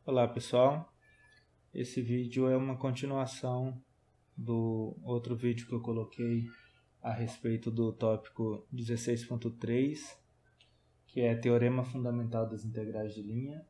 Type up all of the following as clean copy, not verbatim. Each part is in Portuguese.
Olá pessoal, esse vídeo é uma continuação do outro vídeo que eu coloquei a respeito do tópico 16.3, que é Teorema Fundamental das Integrais de Linha.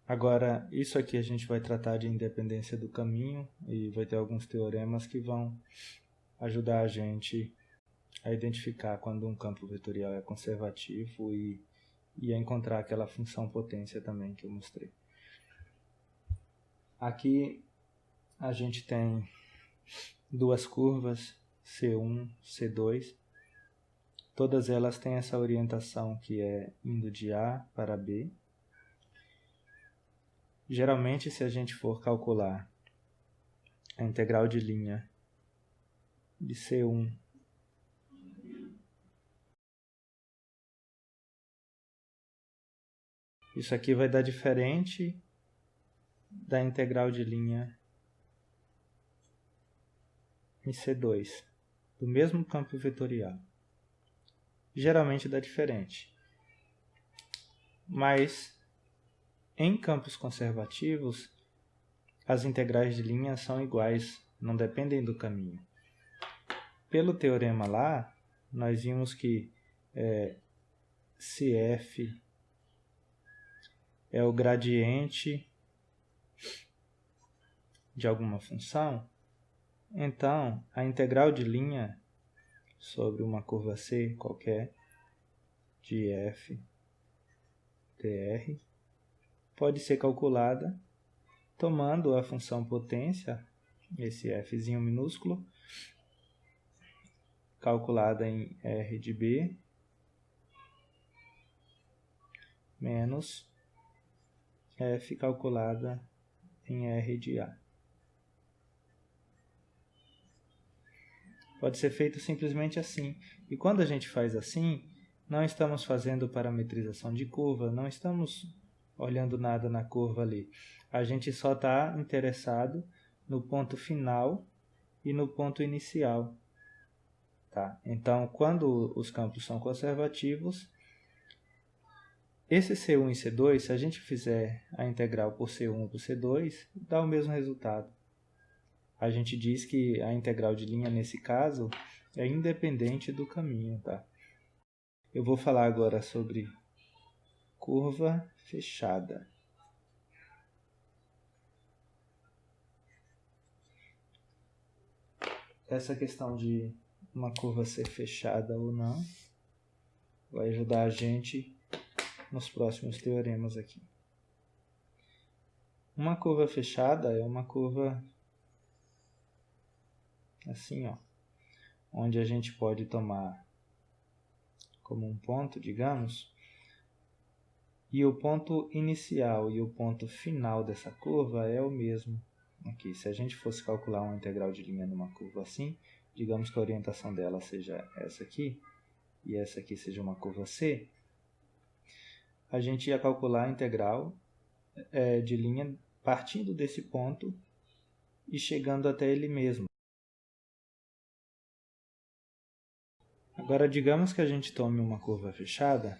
Agora, isso aqui a gente vai tratar de independência do caminho e vai ter alguns teoremas que vão ajudar a gente a identificar quando um campo vetorial é conservativo e a encontrar aquela função potência também que eu mostrei. Aqui a gente tem duas curvas, C1, C2. Todas elas têm essa orientação que é indo de A para B. Geralmente, se a gente for calcular a integral de linha de C1 isso aqui vai dar diferente da integral de linha em C2, do mesmo campo vetorial. Geralmente dá diferente. Mas, em campos conservativos, as integrais de linha são iguais, não dependem do caminho. Pelo teorema lá, nós vimos que se f é o gradiente de alguma função, então a integral de linha sobre uma curva C qualquer de f dr pode ser calculada tomando a função potência, esse fzinho minúsculo, calculada em R de B, menos f calculada em R de A. Pode ser feito simplesmente assim. E quando a gente faz assim, não estamos fazendo parametrização de curva, não estamos olhando nada na curva ali. A gente só está interessado no ponto final e no ponto inicial. Tá? Então, quando os campos são conservativos, esse C1 e C2, se a gente fizer a integral por C1 por C2, dá o mesmo resultado. A gente diz que a integral de linha, nesse caso, é independente do caminho. Tá? Eu vou falar agora sobre curva fechada. Essa questão de uma curva ser fechada ou não vai ajudar a gente nos próximos teoremas aqui. Uma curva fechada é uma curva assim, ó, onde a gente pode tomar como um ponto, digamos, e o ponto inicial e o ponto final dessa curva é o mesmo aqui. Se a gente fosse calcular uma integral de linha numa curva assim, digamos que a orientação dela seja essa aqui, e essa aqui seja uma curva C, a gente ia calcular a integral de linha partindo desse ponto e chegando até ele mesmo. Agora, digamos que a gente tome uma curva fechada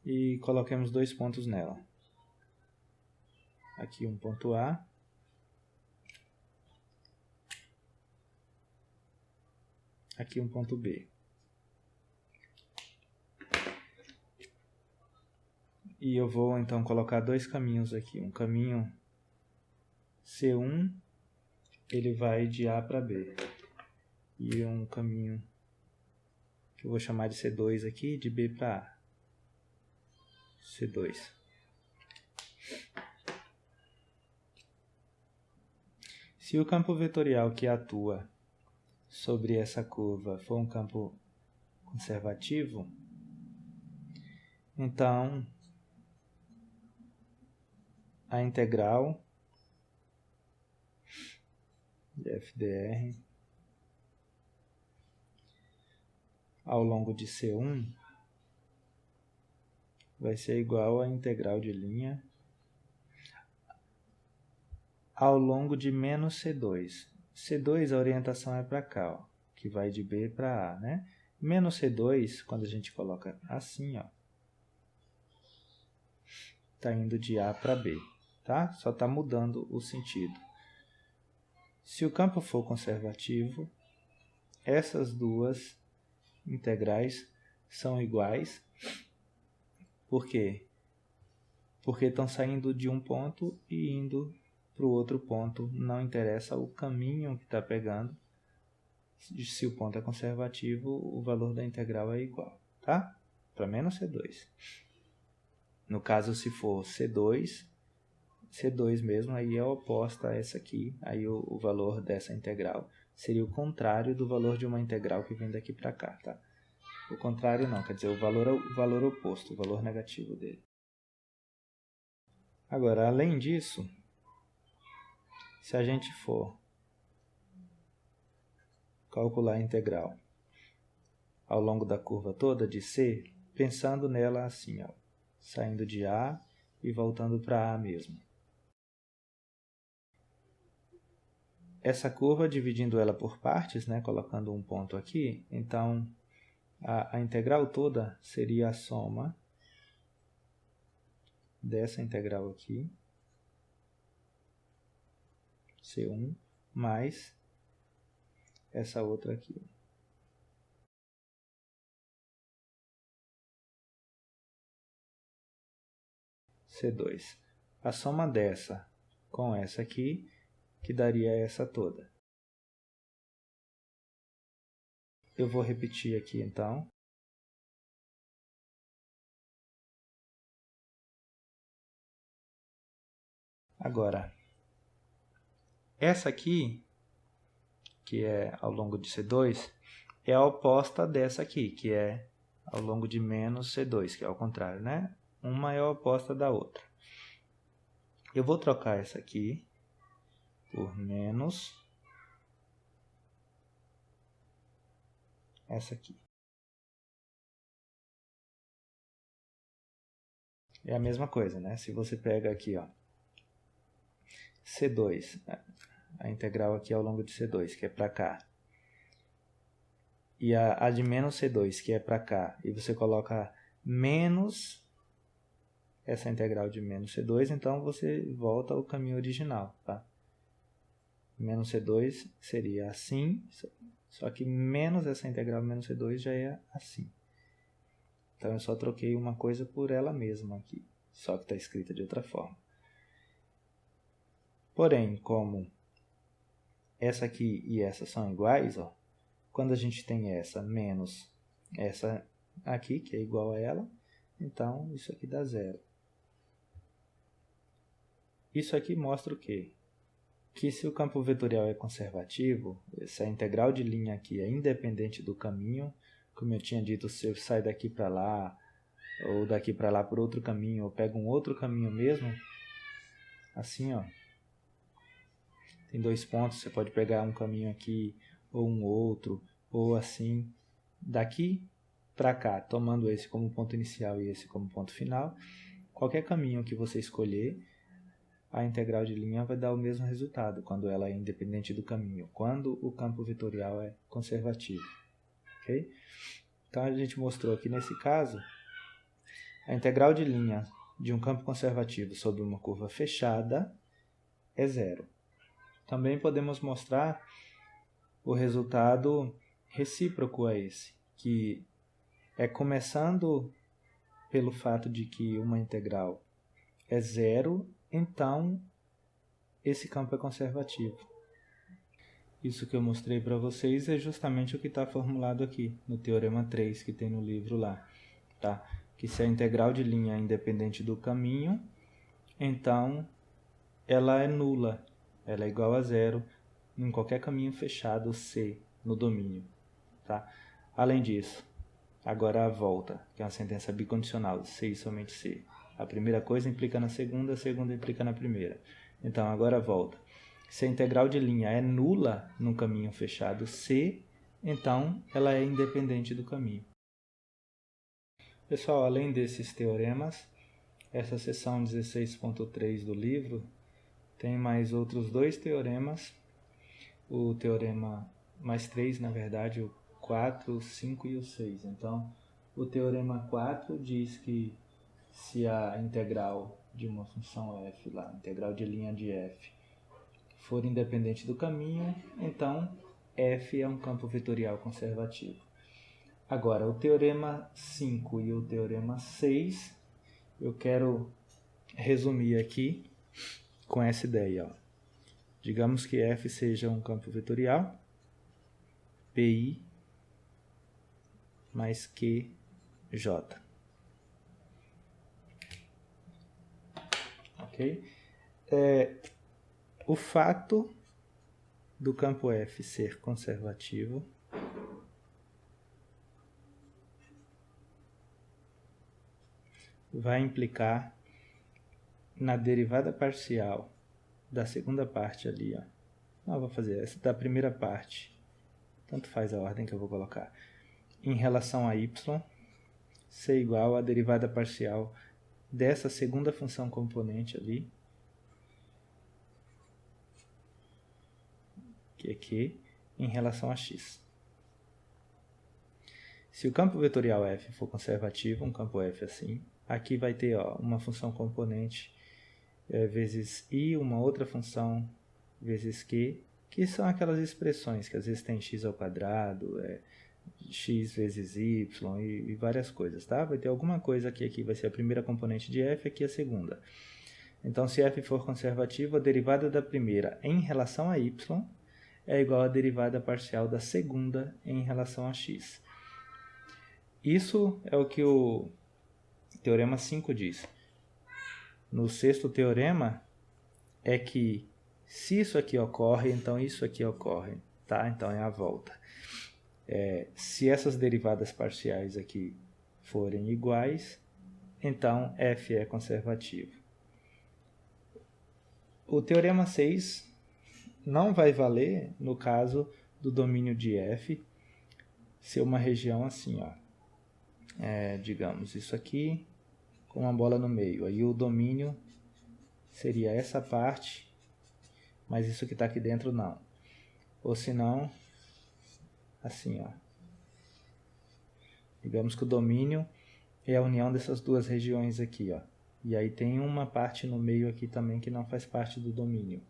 e coloquemos dois pontos nela. Aqui um ponto A, aqui um ponto B. E eu vou então colocar dois caminhos aqui. Um caminho C1, ele vai de A para B. E um caminho que eu vou chamar de C2 aqui, de B para A. C2. Se o campo vetorial que atua sobre essa curva for um campo conservativo, então a integral de f dr ao longo de C1 vai ser igual à integral de linha ao longo de menos C2. C2 a orientação é para cá, ó, que vai de B para A, né? Menos C2, quando a gente coloca assim, ó, está indo de A para B, tá? Só está mudando o sentido. Se o campo for conservativo, essas duas integrais são iguais. Por quê? Porque estão saindo de um ponto e indo para o outro ponto. Não interessa o caminho que está pegando. Se o ponto é conservativo, o valor da integral é igual, tá? Para menos C2. No caso, se for C2 mesmo, aí é oposta a essa aqui. Aí o valor dessa integral seria o contrário do valor de uma integral que vem daqui para cá, tá? O contrário não, quer dizer, o valor oposto, o valor negativo dele. Agora, além disso, se a gente for calcular a integral ao longo da curva toda de C, pensando nela assim, ó, saindo de A e voltando para A mesmo. Essa curva, dividindo ela por partes, né, colocando um ponto aqui, então a integral toda seria a soma dessa integral aqui, C1, mais essa outra aqui. C2. A soma dessa com essa aqui, que daria essa toda. Eu vou repetir aqui, então. Agora, essa aqui, que é ao longo de C2, é a oposta dessa aqui, que é ao longo de menos C2, que é ao contrário, né? Uma é a oposta da outra. Eu vou trocar essa aqui por menos essa aqui. É a mesma coisa, né? Se você pega aqui, ó, C2, a integral aqui ao longo de C2, que é para cá, e a de menos C2, que é para cá, e você coloca menos essa integral de menos C2, então você volta ao caminho original, tá? Menos C2 seria assim, só que menos essa integral menos C2 já é assim. Então eu só troquei uma coisa por ela mesma aqui, só que está escrita de outra forma. Porém, como essa aqui e essa são iguais, ó, quando a gente tem essa menos essa aqui, que é igual a ela, então isso aqui dá zero. Isso aqui mostra o quê? Que se o campo vetorial é conservativo, se a integral de linha aqui é independente do caminho, como eu tinha dito, se eu sair daqui para lá, ou daqui para lá por outro caminho, ou pego um outro caminho mesmo, assim, ó, tem dois pontos, você pode pegar um caminho aqui, ou um outro, ou assim, daqui para cá, tomando esse como ponto inicial e esse como ponto final, qualquer caminho que você escolher, a integral de linha vai dar o mesmo resultado quando ela é independente do caminho, quando o campo vetorial é conservativo. Okay? Então a gente mostrou aqui nesse caso, a integral de linha de um campo conservativo sobre uma curva fechada é zero. Também podemos mostrar o resultado recíproco a esse, que é começando pelo fato de que uma integral é zero, então esse campo é conservativo. Isso que eu mostrei para vocês é justamente o que está formulado aqui no Teorema 3 que tem no livro lá. Tá? Que se a integral de linha é independente do caminho, então ela é nula. Ela é igual a zero em qualquer caminho fechado C no domínio. Tá? Além disso, agora a volta, que é uma sentença bicondicional, C e somente C. A primeira coisa implica na segunda, a segunda implica na primeira. Então, agora a volta. Se a integral de linha é nula no caminho fechado C, então ela é independente do caminho. Pessoal, além desses teoremas, essa seção 16.3 do livro tem mais outros dois teoremas. O teorema mais três, na verdade, o 4, o 5 e o 6. Então, o teorema 4 diz que se a integral de uma função f, lá, integral de linha de f, for independente do caminho, então f é um campo vetorial conservativo. Agora, o teorema 5 e o teorema 6, eu quero resumir aqui com essa ideia. Ó. Digamos que f seja um campo vetorial, pi mais qj. Ok? O fato do campo f ser conservativo vai implicar na derivada parcial da segunda parte ali, ó. Não, vou fazer essa da primeira parte. Tanto faz a ordem que eu vou colocar. Em relação a y, ser igual à derivada parcial dessa segunda função componente ali, que é q, em relação a x. Se o campo vetorial f for conservativo, um campo f assim, aqui vai ter uma função componente vezes i, uma outra função vezes q, que são aquelas expressões que às vezes tem x ao quadrado, x vezes y e várias coisas, tá? Vai ter alguma coisa aqui vai ser a primeira componente de f, aqui a segunda. Então, se f for conservativo, a derivada da primeira em relação a y é igual à derivada parcial da segunda em relação a x. Isso é o que o teorema 5 diz. No sexto teorema é que se isso aqui ocorre, então isso aqui ocorre, tá? Então é a volta. Se essas derivadas parciais aqui forem iguais, então f é conservativo. O teorema 6 não vai valer no caso do domínio de f ser uma região assim, ó. Digamos, isso aqui com uma bola no meio. Aí o domínio seria essa parte, mas isso que está aqui dentro não. Ou senão, assim, ó. Digamos que o domínio é a união dessas duas regiões aqui, ó. E aí tem uma parte no meio aqui também que não faz parte do domínio.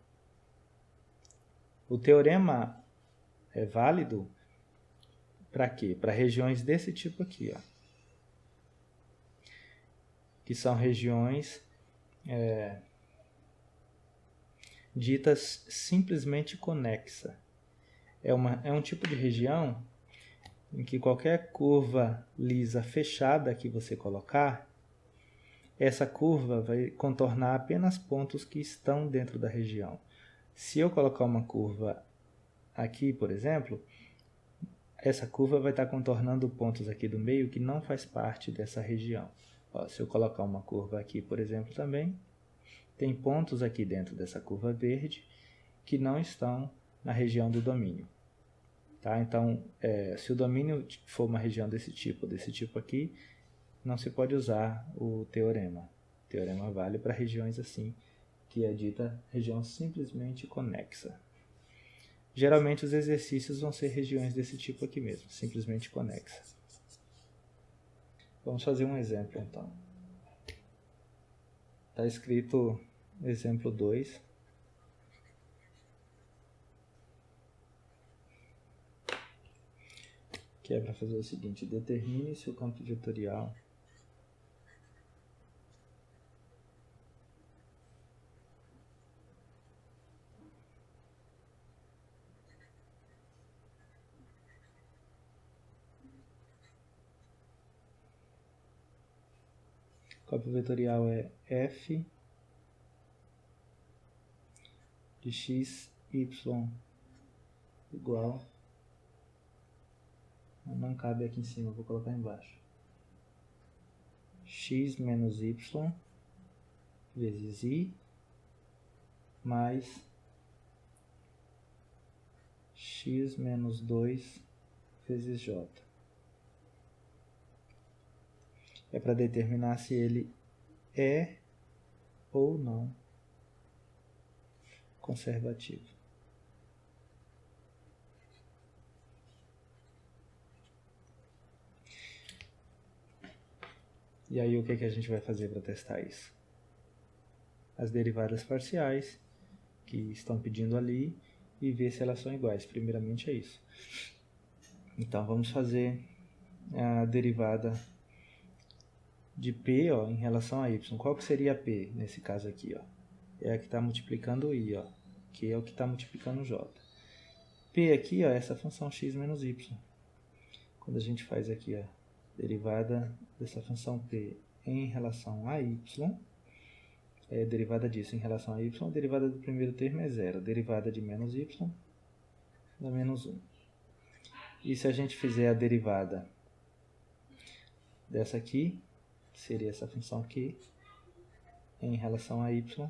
O teorema é válido para quê? Para regiões desse tipo aqui, ó. Que são regiões ditas simplesmente conexa. É um tipo de região em que qualquer curva lisa fechada que você colocar, essa curva vai contornar apenas pontos que estão dentro da região. Se eu colocar uma curva aqui, por exemplo, essa curva vai estar contornando pontos aqui do meio que não faz parte dessa região. Se eu colocar uma curva aqui, por exemplo, também, tem pontos aqui dentro dessa curva verde que não estão na região do domínio. Tá? Então, se o domínio for uma região desse tipo aqui, não se pode usar o teorema. O teorema vale para regiões assim, que é dita região simplesmente conexa. Geralmente os exercícios vão ser regiões desse tipo aqui mesmo, simplesmente conexa. Vamos fazer um exemplo, então. Está escrito exemplo 2. Que é para fazer o seguinte: determine se o campo vetorial é f de x, y igual, não cabe aqui em cima, vou colocar embaixo, x menos y vezes i mais x menos 2 vezes j. É para determinar se ele é ou não conservativo. E aí o que a gente vai fazer para testar isso? As derivadas parciais que estão pedindo ali e ver se elas são iguais. Primeiramente é isso. Então vamos fazer a derivada de P, ó, em relação a Y. Qual que seria a P nesse caso aqui? Ó? É a que está multiplicando I, ó, que é o que está multiplicando J. P aqui, ó, é essa função x menos y. Quando a gente faz aqui a derivada dessa função P em relação a y, a derivada disso em relação a y, a derivada do primeiro termo é zero. A derivada de menos y dá menos 1. E se a gente fizer a derivada dessa aqui, seria essa função aqui, em relação a y,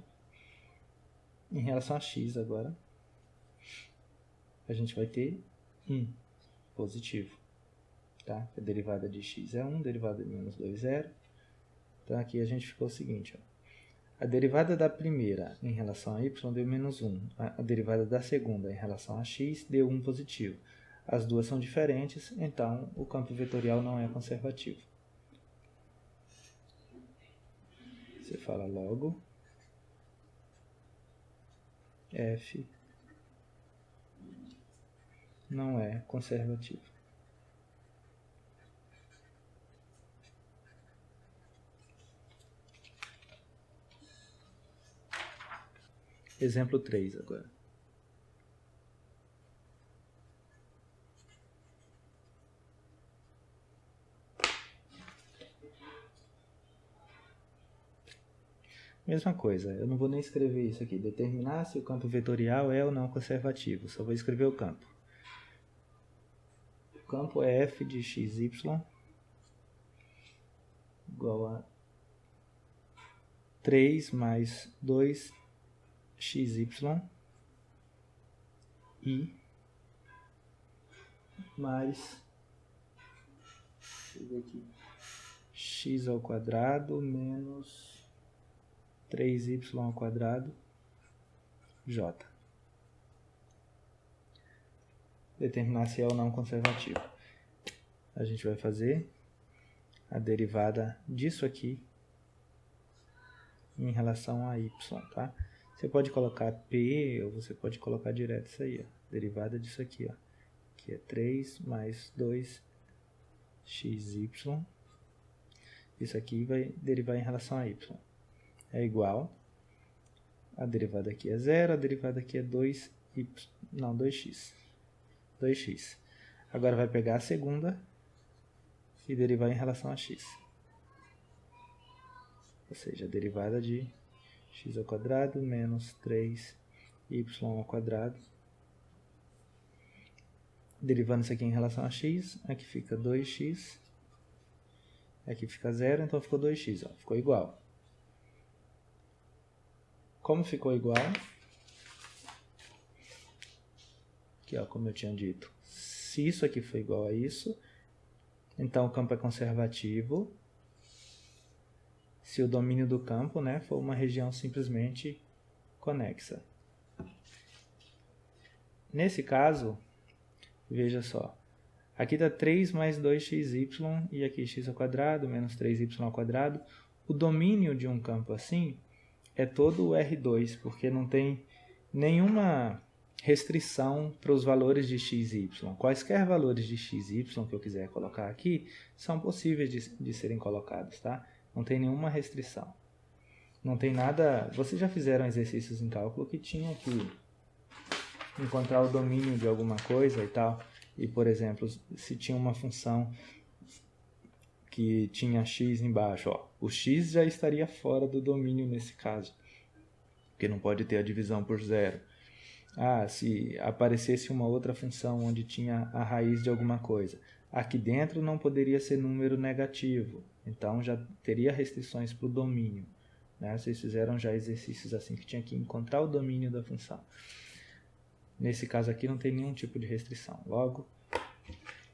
em relação a x agora, a gente vai ter 1 positivo. Tá? A derivada de x é 1, derivada de menos 2 é 0. Então aqui a gente ficou o seguinte, ó. A derivada da primeira em relação a y deu menos 1. A derivada da segunda em relação a x deu 1 positivo. As duas são diferentes, então o campo vetorial não é conservativo. Você fala logo f não é conservativo. Exemplo 3 agora. Mesma coisa, eu não vou nem escrever isso aqui. Determinar se o campo vetorial é ou não conservativo. Só vou escrever o campo. O campo é f de xy igual a 3 mais 2xy i mais, deixa eu ver aqui, x ao quadrado menos 3y ao quadrado j. Determinar se é ou não conservativo. A gente vai fazer a derivada disso aqui em relação a y, tá? Você pode colocar p ou você pode colocar direto isso aí, ó. Derivada disso aqui, ó, que é 3 mais 2xy. Isso aqui vai derivar em relação a y. É igual, a derivada aqui é 0, a derivada aqui é 2x. Agora vai pegar a segunda e derivar em relação a x. Ou seja, a derivada de x ao quadrado menos 3y ao quadrado. Derivando isso aqui em relação a x, aqui fica 2x, aqui fica 0, então ficou 2x, ó, ficou igual. Como ficou igual, aqui, ó, como eu tinha dito, se isso aqui for igual a isso, então o campo é conservativo. Se o domínio do campo, né, for uma região simplesmente conexa. Nesse caso, veja só, aqui dá 3 mais 2xy e aqui x ao quadrado menos 3y ao quadrado. O domínio de um campo assim é todo o R2, porque não tem nenhuma restrição para os valores de x e y. Quaisquer valores de x e y que eu quiser colocar aqui são possíveis de serem colocados, tá? Não tem nenhuma restrição. Não tem nada... Vocês já fizeram exercícios em cálculo que tinham que encontrar o domínio de alguma coisa e tal. E, por exemplo, se tinha uma função que tinha x embaixo, ó, o x já estaria fora do domínio nesse caso, porque não pode ter a divisão por zero. Ah, se aparecesse uma outra função onde tinha a raiz de alguma coisa, aqui dentro não poderia ser número negativo, então já teria restrições para o domínio, né? Vocês fizeram já exercícios assim que tinha que encontrar o domínio da função. Nesse caso aqui não tem nenhum tipo de restrição. Logo,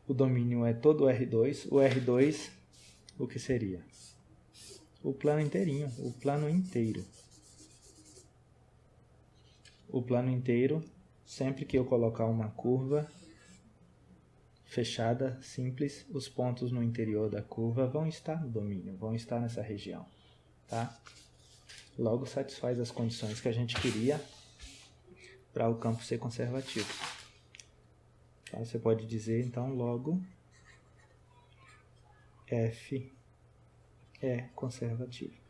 o domínio é todo o R2. O R2, o que seria? O plano inteirinho, o plano inteiro. O plano inteiro, sempre que eu colocar uma curva fechada, simples, os pontos no interior da curva vão estar no domínio, vão estar nessa região, tá? Logo satisfaz as condições que a gente queria para o campo ser conservativo. Tá? Você pode dizer, então, logo F é conservativo.